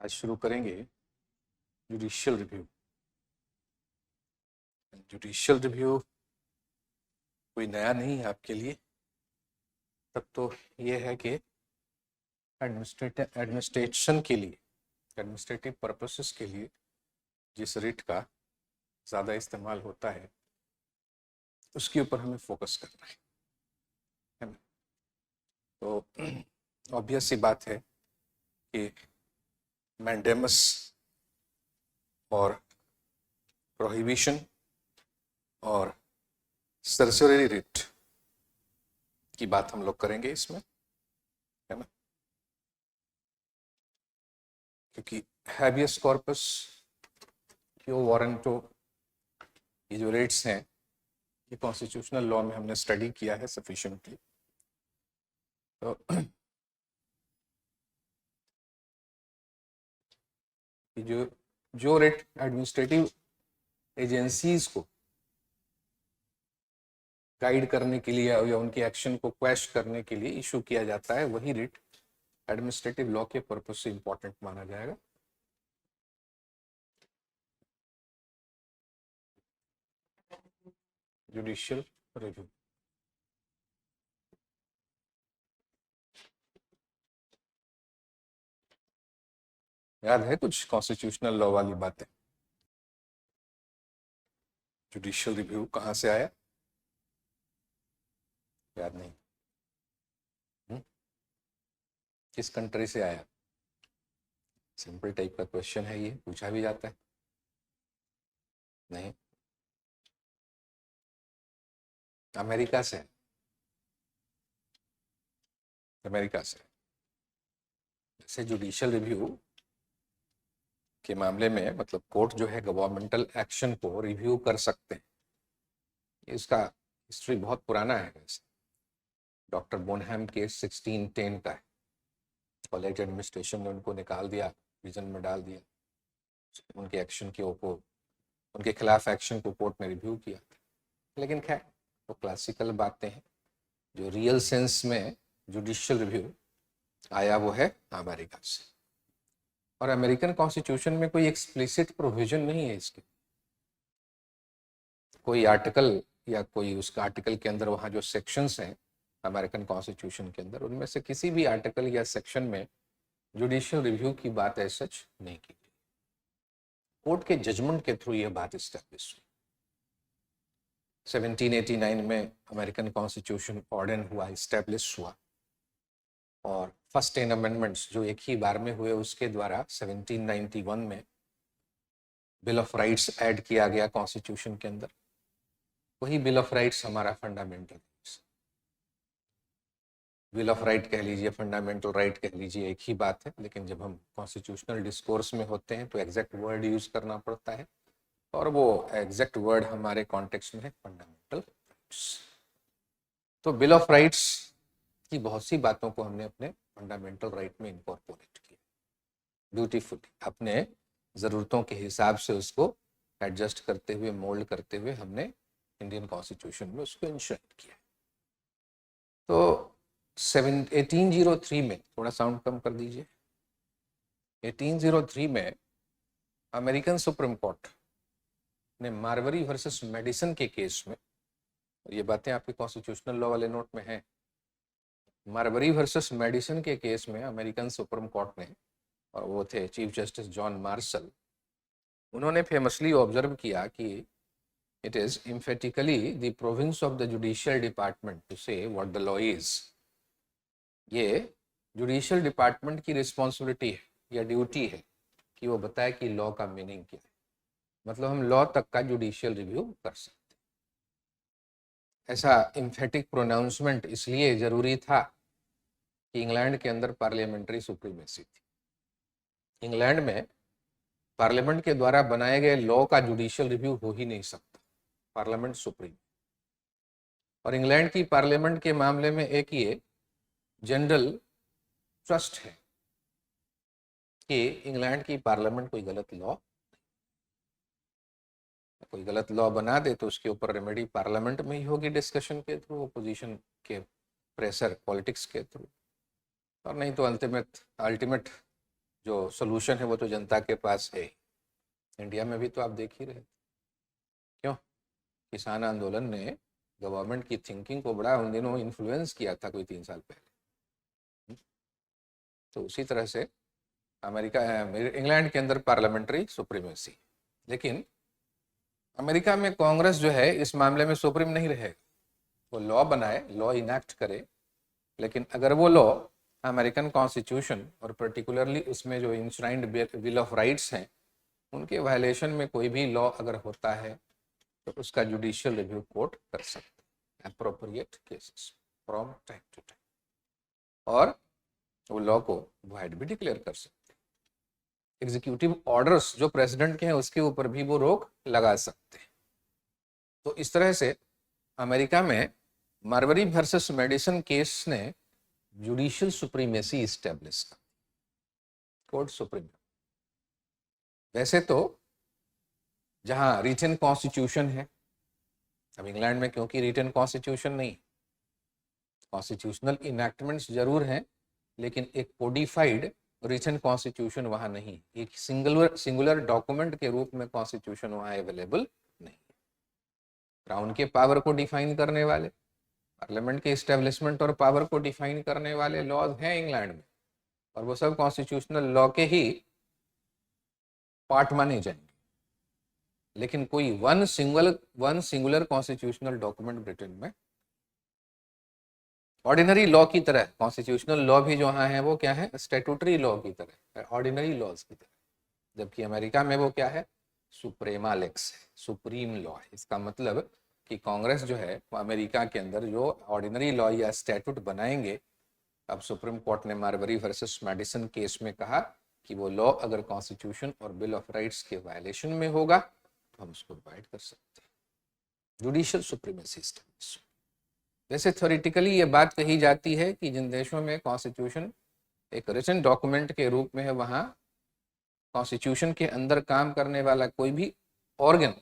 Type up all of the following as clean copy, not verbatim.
आज शुरू करेंगे जुडिशियल रिव्यू। जुडिशियल रिव्यू कोई नया नहीं है आपके लिए, तब तो ये है कि एडमिनिस्ट्रेशन के लिए, एडमिनिस्ट्रेटिव पर्पसेस के लिए जिस रिट का ज़्यादा इस्तेमाल होता है उसके ऊपर हमें फोकस करना है ना। तो ऑब्वियस सी बात है कि मैंडेमस और प्रोहिबिशन और सर्सरी रिट की बात हम लोग करेंगे इसमें, है ना। क्योंकि हैबियस कॉर्पस, क्यो वारंटो, ये जो रेट्स हैं ये कॉन्स्टिट्यूशनल लॉ में हमने स्टडी किया है सफिशिएंटली। तो जो रेट एडमिनिस्ट्रेटिव एजेंसीज को गाइड करने के लिए या उनके एक्शन को क्वेश्चन करने के लिए इशू किया जाता है, वही रेट एडमिनिस्ट्रेटिव लॉ के पर्पस से इंपॉर्टेंट माना जाएगा। जुडिशियल रिव्यू याद है कुछ कॉन्स्टिट्यूशनल लॉ वाली बातें? जुडिशियल रिव्यू कहाँ से आया, याद नहीं? किस कंट्री से आया? सिंपल टाइप का क्वेश्चन है, ये पूछा भी जाता है। नहीं, अमेरिका से। अमेरिका से। जैसे जुडिशियल रिव्यू के मामले में मतलब कोर्ट जो है गवर्नमेंटल एक्शन को रिव्यू कर सकते हैं, इसका हिस्ट्री बहुत पुराना है। वैसे डॉक्टर बोनहैम केस 1610 का है। कॉलेज एडमिनिस्ट्रेशन ने उनको निकाल दिया, प्रिजन में डाल दिया। उनके एक्शन के ऊपर, उनके खिलाफ एक्शन को कोर्ट ने रिव्यू किया। लेकिन खैर वो क्लासिकल बातें हैं। जो रियल सेंस में जुडिशियल रिव्यू आया वो है अमेरिका से। और अमेरिकन कॉन्स्टिट्यूशन में कोई एक्सप्लिसिट प्रोविजन नहीं है इसके। कोई आर्टिकल या कोई उसका आर्टिकल के अंदर वहाँ जो सेक्शंस हैं अमेरिकन कॉन्स्टिट्यूशन के अंदर, उनमें से किसी भी आर्टिकल या सेक्शन में जुडिशियल रिव्यू की बात है सच नहीं की गई। कोर्ट के जजमेंट के थ्रू यह बात इस्टेब्लिश हुई। 1789 में अमेरिकन कॉन्स्टिट्यूशन ऑर्डन हुआ, इस्टेब्लिश हुआ। और फर्स्ट 10 अमेंडमेंट्स जो एक ही बार में हुए उसके द्वारा 1791 में बिल ऑफ राइट्स ऐड किया गया कॉन्स्टिट्यूशन के अंदर। वही बिल ऑफ राइट्स हमारा फंडामेंटल बिल ऑफ राइट कह लीजिए, फंडामेंटल राइट कह लीजिए, एक ही बात है। लेकिन जब हम कॉन्स्टिट्यूशनल डिस्कोर्स में होते हैं तो एग्जैक्ट वर्ड यूज करना पड़ता है, और वो एग्जैक्ट वर्ड हमारे कॉन्टेक्स्ट में है फंडामेंटल राइट्स। तो बिल ऑफ राइट्स की बहुत सी बातों को हमने अपने फंडामेंटल राइट में इनकॉर्पोरेट किया ब्यूटीफुली, अपने ज़रूरतों के हिसाब से उसको एडजस्ट करते हुए, मोल्ड करते हुए हमने इंडियन कॉन्स्टिट्यूशन में उसको इंशर्ट किया। तो 1803 में, थोड़ा साउंड कम कर दीजिए, 1803 में अमेरिकन सुप्रीम कोर्ट ने मार्वरी वर्सेस मेडिसन के केस में, ये बातें आपके कॉन्स्टिट्यूशनल लॉ वाले नोट में हैं, मार्वरी वर्सेस मेडिसन के केस में अमेरिकन सुप्रीम कोर्ट ने, और वो थे चीफ जस्टिस जॉन मार्शल, उन्होंने फेमसली ऑब्जर्व किया कि it is emphatically the province of the judicial department to say what the law is। ये जुडिशियल डिपार्टमेंट की रिस्पॉन्सिबिलिटी है या ड्यूटी है कि वो बताए कि लॉ का मीनिंग क्या है। मतलब हम लॉ तक का जुडिशियल रिव्यू कर सकते हैं। ऐसा इम्फेटिक प्रोनाउंसमेंट इसलिए जरूरी था कि इंग्लैंड के अंदर पार्लियामेंट्री सुप्रीमेसी थी। इंग्लैंड में पार्लियामेंट के द्वारा बनाए गए लॉ का जुडिशियल रिव्यू हो ही नहीं सकता, पार्लियामेंट सुप्रीम। और इंग्लैंड की पार्लियामेंट के मामले में एक ये जनरल ट्रस्ट है कि इंग्लैंड की पार्लियामेंट कोई गलत लॉ बना दे तो उसके ऊपर रेमेडी पार्लियामेंट में ही होगी, डिस्कशन के थ्रू, ओपोजिशन के प्रेशर, पॉलिटिक्स के थ्रू। और नहीं तो अल्टीमेट जो सोल्यूशन है वो तो जनता के पास है। इंडिया में भी तो आप देख ही रहे, क्यों किसान आंदोलन ने गवर्नमेंट की थिंकिंग को बड़ा उन दिनों इन्फ्लुएंस किया था, कोई 3 साल पहले। तो उसी तरह से अमेरिका, इंग्लैंड के अंदर पार्लियामेंट्री सुप्रीमेसी, लेकिन अमेरिका में कांग्रेस जो है इस मामले में सुप्रीम नहीं रहेगा। वो लॉ बनाए, लॉ इनैक्ट करे, लेकिन अगर वो लॉ अमेरिकन कॉन्स्टिट्यूशन और पर्टिकुलरली उसमें जो इंश्राइंड बिल ऑफ राइट्स हैं उनके वायलेशन में कोई भी लॉ अगर होता है तो उसका जुडिशियल रिव्यू कोर्ट कर सकते हैं appropriate cases from time to time, और वो लॉ को वाइड भी डिक्लेयर कर सकते हैं। एग्जीक्यूटिव ऑर्डर्स जो प्रेसिडेंट के हैं उसके ऊपर भी वो रोक लगा सकते हैं। तो इस तरह से अमेरिका में मार्बरी वर्सेस मेडिसन केस ने जुडिशियल सुप्रीमेसी इस्टेब्लिश कर, कोर्ट सुप्रीम। वैसे तो जहां रिटन कॉन्स्टिट्यूशन है, अब इंग्लैंड में क्योंकि रिटन कॉन्स्टिट्यूशन नहीं, कॉन्स्टिट्यूशनल इनैक्टमेंट्स जरूर हैं, लेकिन एक कोडिफाइड रिटन कॉन्स्टिट्यूशन वहां नहीं, एक सिंगुलर डॉक्यूमेंट के रूप में कॉन्स्टिट्यूशन वहां अवेलेबल नहीं। क्राउन के पावर को डिफाइन करने वाले, पार्लियामेंट के इस्टेब्लिशमेंट और पावर को डिफाइन करने वाले लॉज हैं इंग्लैंड में, और वो सब कॉन्स्टिट्यूशनल लॉ के ही पार्ट माने जाएंगे। लेकिन कोई one singular constitutional document Britain में ऑर्डिनरी लॉ की तरह, कॉन्स्टिट्यूशनल लॉ भी जो है वो क्या है, स्टैट्यूटरी लॉ की तरह, ऑर्डिनरी लॉज की तरह। जबकि अमेरिका में वो क्या है, सुप्रीमा लेक्स है, सुप्रीम लॉ है। इसका मतलब कि कांग्रेस जो है वो अमेरिका के अंदर जो ऑर्डिनरी लॉ या स्टैट्यूट बनाएंगे, अब सुप्रीम कोर्ट ने मार्बरी वर्सेस मेडिसन केस में कहा कि वो लॉ अगर कॉन्स्टिट्यूशन और बिल ऑफ राइट्स के वायलेशन में होगा तो हम उसको वाइड कर सकते हैं, जुडिशियल सुप्रीमेसी स्टेब्लिश। वैसे थ्योरेटिकली ये बात कही जाती है कि जिन देशों में कॉन्स्टिट्यूशन एक रिटन डॉक्यूमेंट के रूप में है, वहाँ कॉन्स्टिट्यूशन के अंदर काम करने वाला कोई भी ऑर्गन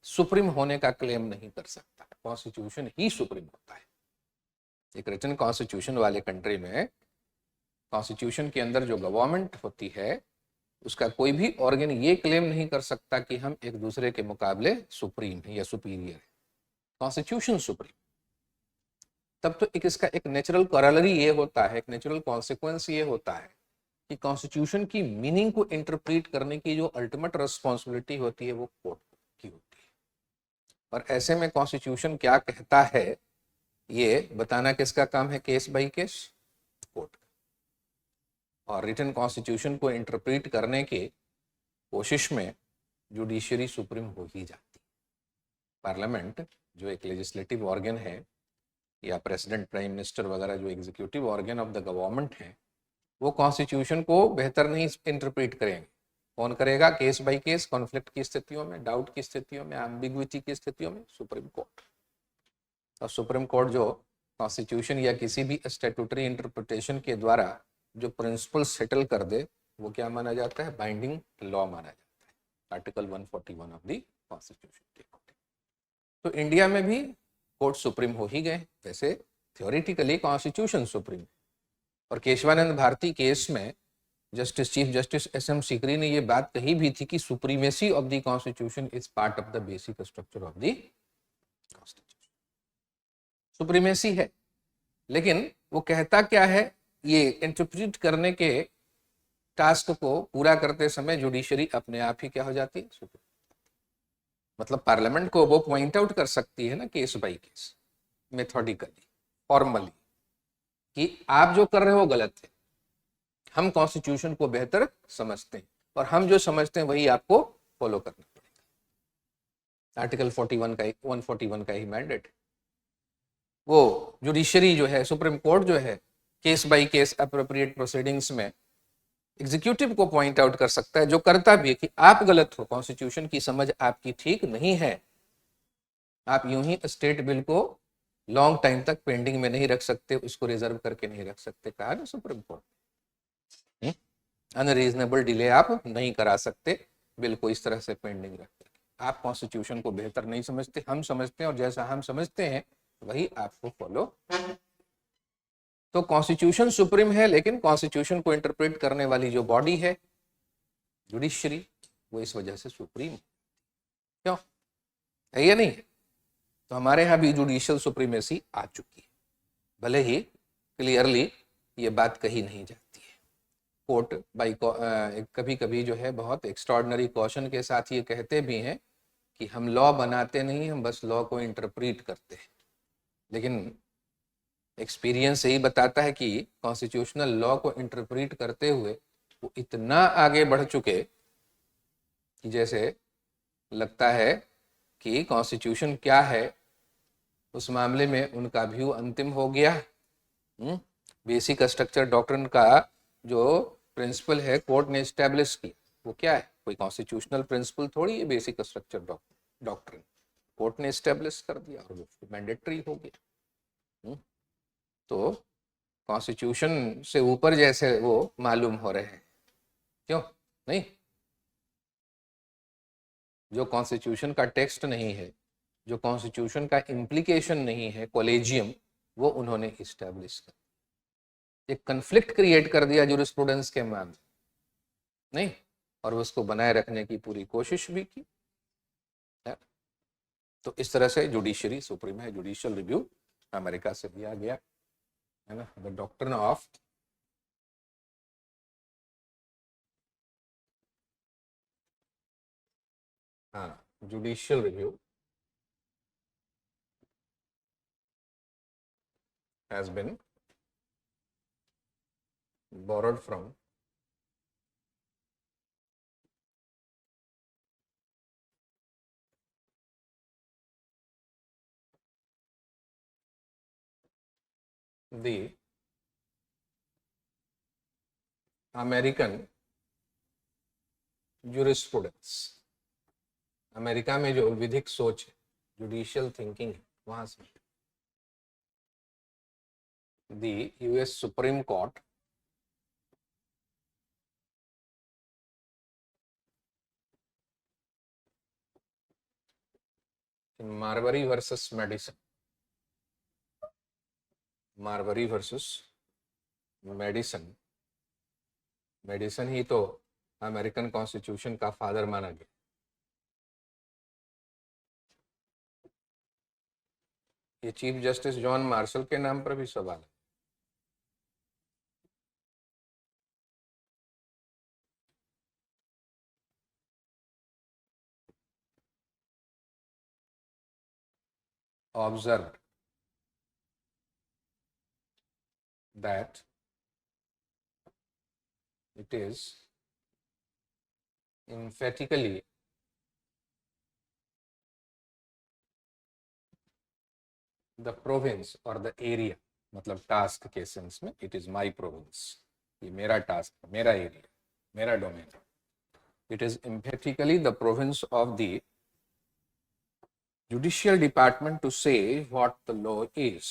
सुप्रीम होने का क्लेम नहीं कर सकता, कॉन्स्टिट्यूशन ही सुप्रीम होता है। एक रिटन कॉन्स्टिट्यूशन वाले कंट्री में कॉन्स्टिट्यूशन के अंदर जो गवर्नमेंट होती है उसका कोई भी ऑर्गन ये क्लेम नहीं कर सकता कि हम एक दूसरे के मुकाबले सुप्रीम है या सुपीरियर है, कॉन्स्टिट्यूशन सुप्रीम। तब तो इसका एक नेचुरल कॉरलरी ये होता है, एक नेचुरल कॉन्सिक्वेंस ये होता है कि कॉन्स्टिट्यूशन की मीनिंग को इंटरप्रेट करने की जो अल्टीमेट रिस्पॉन्सिबिलिटी होती है वो कोर्ट की होती है। और ऐसे में कॉन्स्टिट्यूशन क्या कहता है ये बताना किसका काम है, केस बाय केस कोर्ट। और रिटन कॉन्स्टिट्यूशन को इंटरप्रेट करने के कोशिश में जुडिशरी सुप्रीम हो ही जाती है। पार्लियामेंट जो एक लेजिस्लेटिव ऑर्गन है, या प्रेसिडेंट, प्राइम मिनिस्टर वगैरह जो executive organ of the government है, वो कॉन्स्टिट्यूशन को बेहतर नहीं इंटरप्रेट करेंगे। कौन करेगा, केस बाय केस, कॉन्फ्लिक्ट की स्थितियों में, डाउट की स्थितियों में, एम्बिग्विटी की स्थितियों में सुप्रीम कोर्ट। और सुप्रीम कोर्ट जो कॉन्स्टिट्यूशन या किसी भी स्टैट्यूटरी इंटरप्रिटेशन के द्वारा जो प्रिंसिपल सेटल कर दे वो क्या माना जाता है, बाइंडिंग लॉ माना जाता है, आर्टिकल 141 ऑफ द कॉन्स्टिट्यूशन के अकॉर्डिंग। तो इंडिया में भी कोर्ट सुप्रीम हो ही गए। वैसे थ्योरेटिकली कॉन्स्टिट्यूशन सुप्रीम, और केशवानंद भारती केस में चीफ जस्टिस SM सीकरी ने ये बात कही भी थी कि supremacy of the constitution is part of the basic structure of the constitution. Supremacy है, लेकिन वो कहता क्या है, ये इंटरप्रेट करने के टास्क को पूरा करते समय जुडिशरी अपने आप ही क्या हो जाती है, मतलब पार्लियामेंट को वो पॉइंट आउट कर सकती है ना case by case, methodically, formally, कि आप जो कर रहे हो गलत है, हम कॉन्स्टिट्यूशन को बेहतर समझते हैं और हम जो समझते हैं वही आपको फॉलो करना पड़ेगा। आर्टिकल 141 का ही मैंडेट। वो जुडिशरी जो है, सुप्रीम कोर्ट जो है, case by case appropriate proceedings में एग्जीक्यूटिव को पॉइंट आउट कर सकता है, जो करता भी है, कि आप गलत हो, कॉन्स्टिट्यूशन की समझ आपकी ठीक नहीं है, आप यूं ही स्टेट बिल को लॉन्ग टाइम तक पेंडिंग में नहीं रख सकते, उसको रिजर्व करके नहीं रख सकते, कहा ना सुप्रीम कोर्ट। अनरीजनेबल डिले आप नहीं करा सकते बिल को इस तरह से पेंडिंग रख करके। आप कॉन्स्टिट्यूशन को बेहतर नहीं समझते, हम समझते हैं, और जैसा हम समझते हैं वही आपको फॉलो। तो कॉन्स्टिट्यूशन सुप्रीम है, लेकिन कॉन्स्टिट्यूशन को इंटरप्रेट करने वाली जो बॉडी है जुडिशरी वो इस वजह से सुप्रीम, क्यों है या नहीं है? तो हमारे यहाँ भी जुडिशियल सुप्रीमेसी आ चुकी है, भले ही क्लियरली ये बात कही नहीं जाती है। कोर्ट बाई कभी कभी जो है बहुत एक्स्ट्रॉर्डनरी कॉशन के साथ ये कहते भी हैं कि हम लॉ बनाते नहीं, हम बस लॉ को इंटरप्रीट करते हैं। लेकिन एक्सपीरियंस यही बताता है कि कॉन्स्टिट्यूशनल लॉ को इंटरप्रीट करते हुए वो इतना आगे बढ़ चुके कि जैसे लगता है कि कॉन्स्टिट्यूशन क्या है उस मामले में उनका व्यू अंतिम हो गया। बेसिक स्ट्रक्चर डॉक्ट्रिन का जो प्रिंसिपल है कोर्ट ने एस्टेब्लिश किया, वो क्या है? कोई कॉन्स्टिट्यूशनल प्रिंसिपल थोड़ी है बेसिक स्ट्रक्चर डॉक्ट्रिन, कोर्ट ने एस्टेब्लिश कर दिया और वो मैंडेटरी हो गया। तो कॉन्स्टिट्यूशन से ऊपर जैसे वो मालूम हो रहे हैं, क्यों नहीं? जो कॉन्स्टिट्यूशन का टेक्स्ट नहीं है, जो कॉन्स्टिट्यूशन का इम्प्लीकेशन नहीं है, कॉलेजियम, वो उन्होंने इस्टेब्लिश कर, एक कन्फ्लिक्ट क्रिएट कर दिया जूरिस्प्रूडेंस के मामले, नहीं, और उसको बनाए रखने की पूरी कोशिश भी की। तो इस तरह से जुडिशरी सुप्रीम है, जुडिशियल रिव्यू अमेरिका से दिया गया है ना। The doctrine of judicial review has been borrowed from the American jurisprudence। America में जो विधिक सोच है, जुडिशियल थिंकिंग है, वहां से the US Supreme Court in Marbury versus Madison, Marbury versus Madison, Madison ही तो अमेरिकन कॉन्स्टिट्यूशन का फादर माना गया। ये चीफ जस्टिस जॉन मार्शल के नाम पर भी सवाल है। Observed that it is emphatically the province or the area, मतलब टास्क के सेंस में, इट इज माई प्रोविंस, ये मेरा टास्क, मेरा एरिया, मेरा domain. It is emphatically the province of the judicial department to say what the law is।